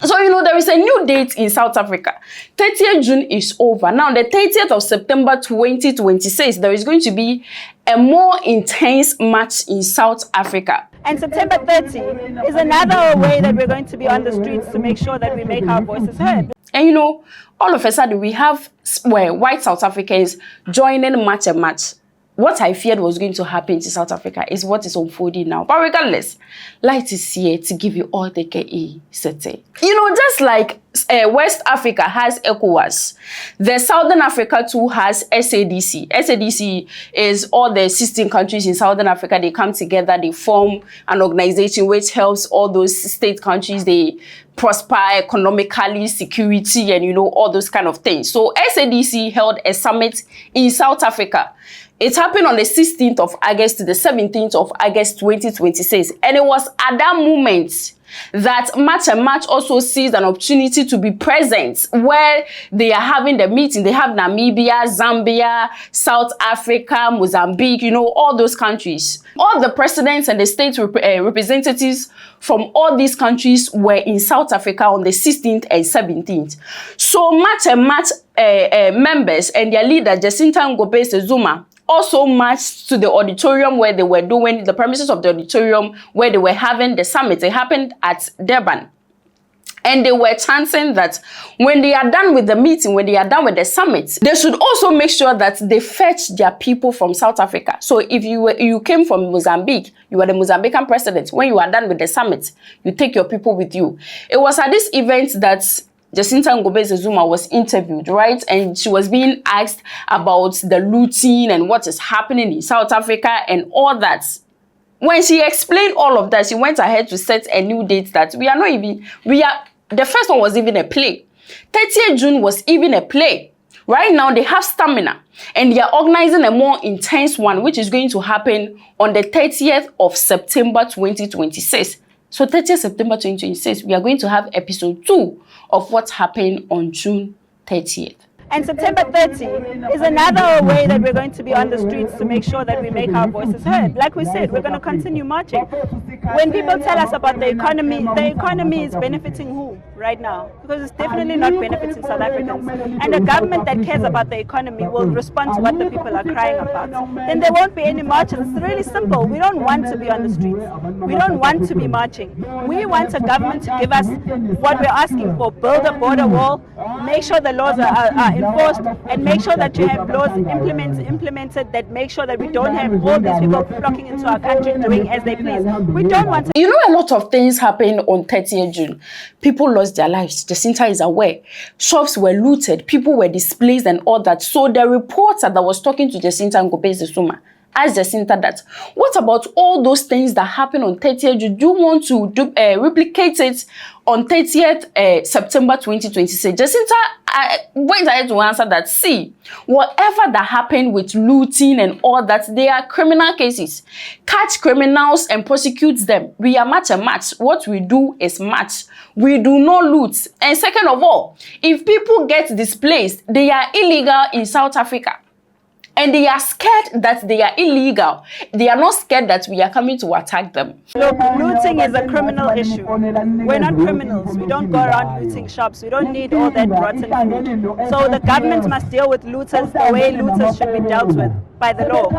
So, there is a new date in South Africa. 30th June is over. Now, the 30th of September 2026, there is going to be a more intense march in South Africa. And September 30 is another way that we're going to be on the streets to make sure that we make our voices heard. And all of a sudden, we have white South Africans joining march and march. What I feared was going to happen to South Africa is what is unfolding now. But regardless, Light is here to give you all the KE setting. Just like West Africa has ECOWAS, the Southern Africa too has SADC. SADC is all the 16 countries in Southern Africa. They come together, they form an organization which helps all those state countries, they prosper economically, security, and all those kind of things. So SADC held a summit in South Africa. It happened on the 16th of August to the 17th of August 2026. And it was at that moment that March and March also seized an opportunity to be present where they are having the meeting. They have Namibia, Zambia, South Africa, Mozambique, all those countries. All the presidents and the state representatives from all these countries were in South Africa on the 16th and 17th. So March and March members and their leader, Jacinta Ngobese Zuma, also marched to the auditorium where they were doing the premises of the auditorium where they were having the summit. It happened at Durban. And they were chanting that when they are done with the meeting, when they are done with the summit, they should also make sure that they fetch their people from South Africa. So if you came from Mozambique, you are the Mozambican president. When you are done with the summit, you take your people with you. It was at this event that Jacinta Ngobese Zuma was interviewed, right? And she was being asked about the looting and what is happening in South Africa and all that. When she explained all of that, she went ahead to set a new date that the first one was even a play. 30th June was even a play. Right now, they have stamina and they are organizing a more intense one, which is going to happen on the 30th of September 2026. So 30th September 2026, we are going to have episode 2 of what happened on June 30th. And September 30 is another way that we're going to be on the streets to make sure that we make our voices heard. Like we said, we're going to continue marching. When people tell us about the economy is benefiting who right now? Because it's definitely not benefiting South Africans. And a government that cares about the economy will respond to what the people are crying about. Then there won't be any marches. It's really simple. We don't want to be on the streets. We don't want to be marching. We want a government to give us what we're asking for. Build a border wall, make sure the laws are enforced, and make sure that you have laws implemented that make sure that we don't have all these people flocking into our country doing as they please. We don't want to. A lot of things happened on 30th June. People lost their lives. Jacinta is aware. Shops were looted. People were displaced and all that. So the reporter that was talking to Jacinta Ngobese Zuma asked Jacinta that, what about all those things that happened on 30th June? Do you want to replicate it on 30th September 2026? Jacinta went ahead to answer that, see, whatever that happened with looting and all that, they are criminal cases. Catch criminals and prosecute them. We are match and match. What we do is match. We do not loot. And second of all, if people get displaced, they are illegal in South Africa. And they are scared that they are illegal. They are not scared that we are coming to attack them. Look, looting is a criminal issue. We're not criminals. We don't go around looting shops. We don't need all that rotten food. So the government must deal with looters the way looters should be dealt with by the law.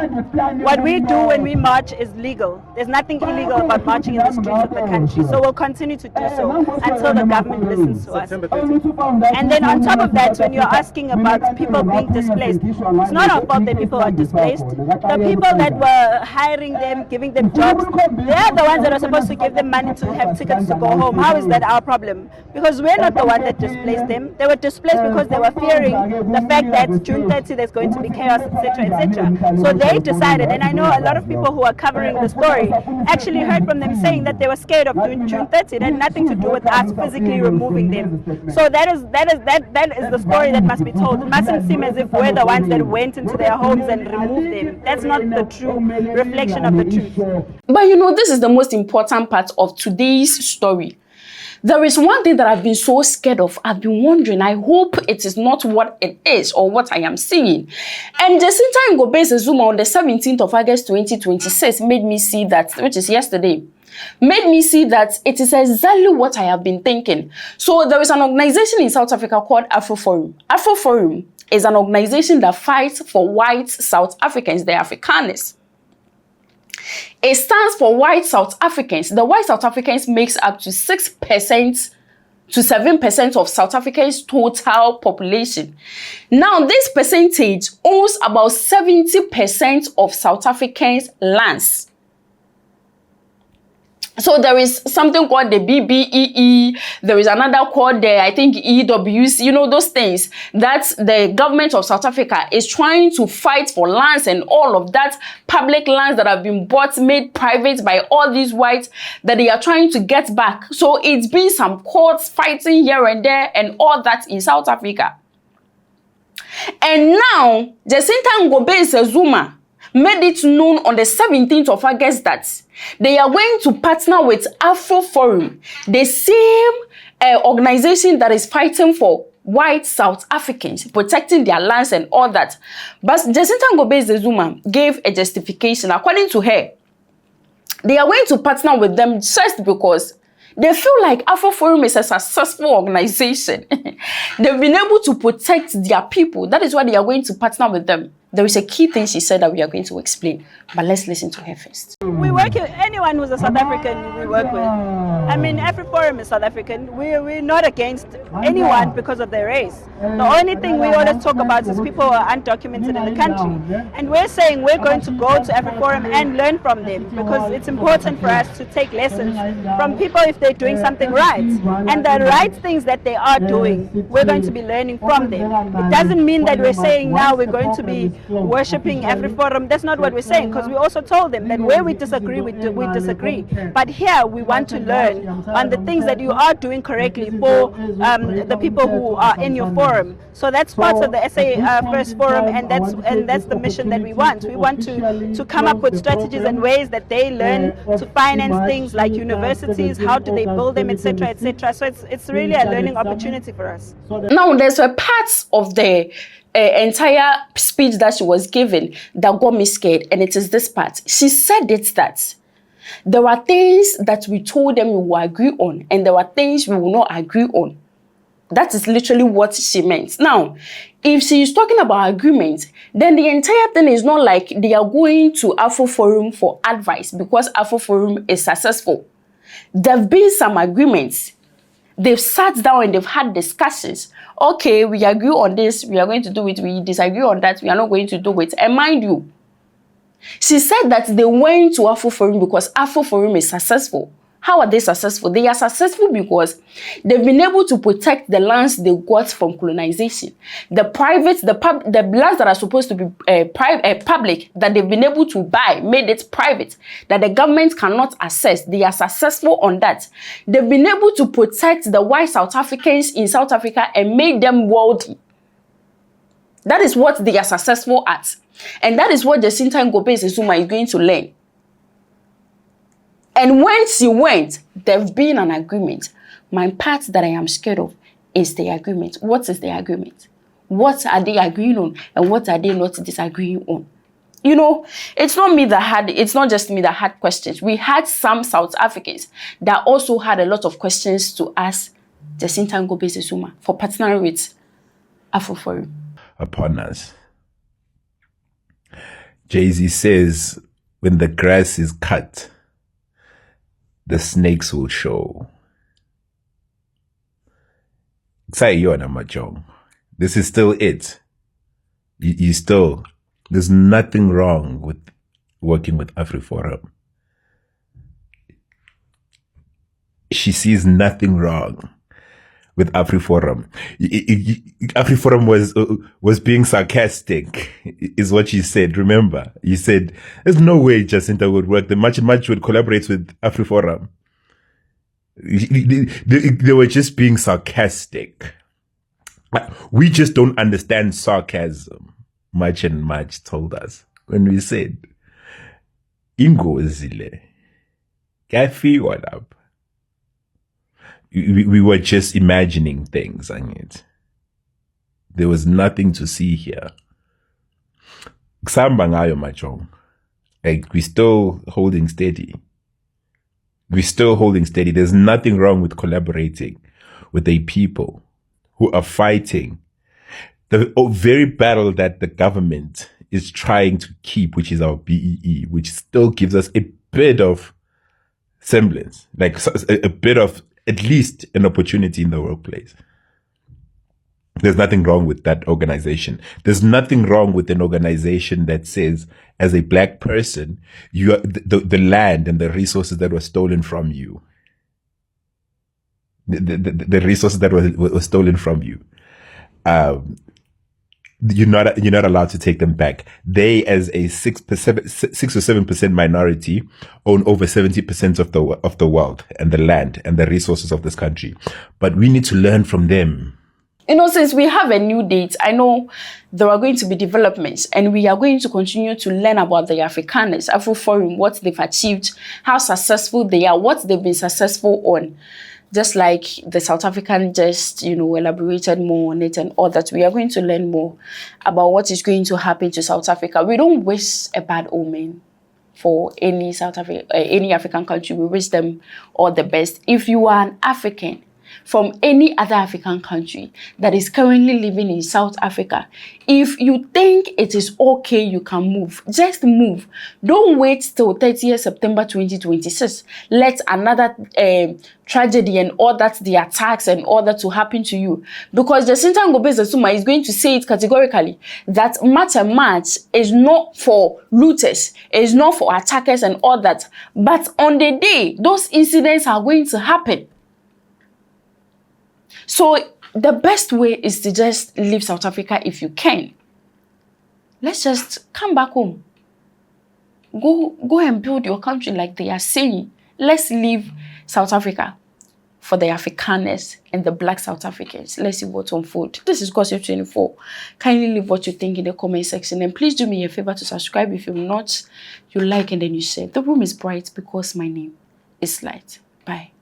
What we do when we march is legal. There's nothing illegal about marching in the streets of the country. So we'll continue to do so until the government listens to us. And then on top of that, when you're asking about people being displaced, it's not our fault that people are displaced. The people that were hiring them, giving them jobs, they are the ones that are supposed to give them money to have tickets to go home. How is that our problem? Because we're not the one that displaced them. They were displaced because they were fearing the fact that June 30 there's going to be chaos, etc., etc. So they decided, and I know a lot of people who are covering the story actually heard from them saying that they were scared of June 30. It had nothing to do with us physically removing them. So that is the story that must be told. It mustn't seem as if we're the ones that went into their homes and removed them. That's not the true reflection of the truth. But this is the most important part of today's story. There is one thing that I've been so scared of. I've been wondering, I hope it is not what it is or what I am seeing. And Jacinta Ngobese Zuma on the 17th of August 2026 made me see that, which is yesterday, made me see that it is exactly what I have been thinking. So there is an organization in South Africa called AfriForum. AfriForum is an organization that fights for white South Africans, the Afrikaners. It stands for white South Africans. The white South Africans makes up to 6% to 7% of South Africa's total population. Now, this percentage owns about 70% of South Africans' lands. So there is something called the BBEE, there is another called the, I think, EWC, you know, those things that the government of South Africa is trying to fight for lands and all of that, public lands that have been bought, made private by all these whites, that they are trying to get back. So it's been some courts fighting here and there and all that in South Africa. And now, Jacinta Ngobese Zuma made it known on the 17th of August that they are going to partner with AfriForum, the same organization that is fighting for white South Africans, protecting their lands and all that. But Jacinta Ngobese Zuma gave a justification. According to her, they are going to partner with them just because they feel like AfriForum is a successful organization. They've been able to protect their people. That is why they are going to partner with them. There is a key thing she said that we are going to explain, but let's listen to her first. We work with anyone who's a South African, we work with. I mean, AfriForum is South African. We're not against anyone because of their race. The only thing we always talk about is people who are undocumented in the country. And we're saying we're going to go to AfriForum and learn from them because it's important for us to take lessons from people if they're doing something right. And the right things that they are doing, we're going to be learning from them. It doesn't mean that we're saying now we're going to be worshipping AfriForum. That's not what we're saying, because we also told them that where we disagree, we disagree. But here we want to learn on the things that you are doing correctly for the people who are in your forum. So that's part of the SA First Forum, and that's the mission that we want. We want to come up with strategies and ways that they learn to finance things like universities, how do they build them, etc., etc. So it's really a learning opportunity for us. Now, there's a part of the entire speech that she was given that got me scared, and it is this part. She said it that there are things that we told them we will agree on, and there are things we will not agree on. That is literally what she meant. Now, if she is talking about agreement, then the entire thing is not like they are going to AfriForum for advice because AfriForum is successful. There have been some agreements. They've sat down and they've had discussions. Okay, we agree on this, we are going to do it. We disagree on that, we are not going to do it. And mind you, she said that they went to AfriForum because AfriForum is successful. How are they successful? They are successful because they've been able to protect the lands they got from colonization. The lands that are supposed to be public, that they've been able to buy, made it private, that the government cannot access. They are successful on that. They've been able to protect the white South Africans in South Africa and make them wealthy. That is what they are successful at. And that is what Jacinta Ngobese Zuma is going to learn. And when she went, there's been an agreement. My part that I am scared of is the agreement. What is the agreement? What are they agreeing on and what are they not disagreeing on? You know, it's not just me that had questions. We had some South Africans that also had a lot of questions to ask Jacinta Ngobese Zuma for partnering with AfriForum. Upon us. Jay-Z says, when the grass is cut, the snakes will show. This is still it. You still, there's nothing wrong with working with AfriForum. She sees nothing wrong with AfriForum. AfriForum was being sarcastic, is what she said. Remember, you said there's no way Jacinta would work. The much would collaborate with AfriForum. They were just being sarcastic. We just don't understand sarcasm. Much and Much told us when we said, "Ingozile, kafi up." We were just imagining things, and there was nothing to see here. Like, we're still holding steady. We're still holding steady. There's nothing wrong with collaborating with a people who are fighting the very battle that the government is trying to keep, which is our BEE, which still gives us a bit of semblance, like a bit of at least an opportunity in the workplace. There's nothing wrong with that organization. There's nothing wrong with an organization that says, as a black person, you are the land and the resources that were stolen from you. The resources that were stolen from you. You're not allowed to take them back. They, as a 6 or 7% minority, own over 70% of the world and the land and the resources of this country. But we need to learn from them. You know, since we have a new date, I know there are going to be developments, and we are going to continue to learn about the Afrikaners, AfriForum, what they've achieved, how successful they are, what they've been successful on. Just like the South African just, elaborated more on it and all that, we are going to learn more about what is going to happen to South Africa. We don't wish a bad omen for any any African country. We wish them all the best. If you are an African from any other African country that is currently living in South Africa, if you think it is okay, you can move. Just move. Don't wait till 30th September 2026. Let another tragedy and all that, the attacks and all that to happen to you. Because the Sintango Suma is going to say it categorically that March is not for looters, is not for attackers and all that. But on the day, those incidents are going to happen. So the best way is to just leave South Africa if you can. Let's just come back home. Go and build your country like they are saying. Let's leave South Africa for the Afrikaners and the black South Africans. Let's see what's on food. This is Gossip 24. Kindly leave what you think in the comment section. And please do me a favor to subscribe if you're not. You like and then you share. The room is bright because my name is Light. Bye.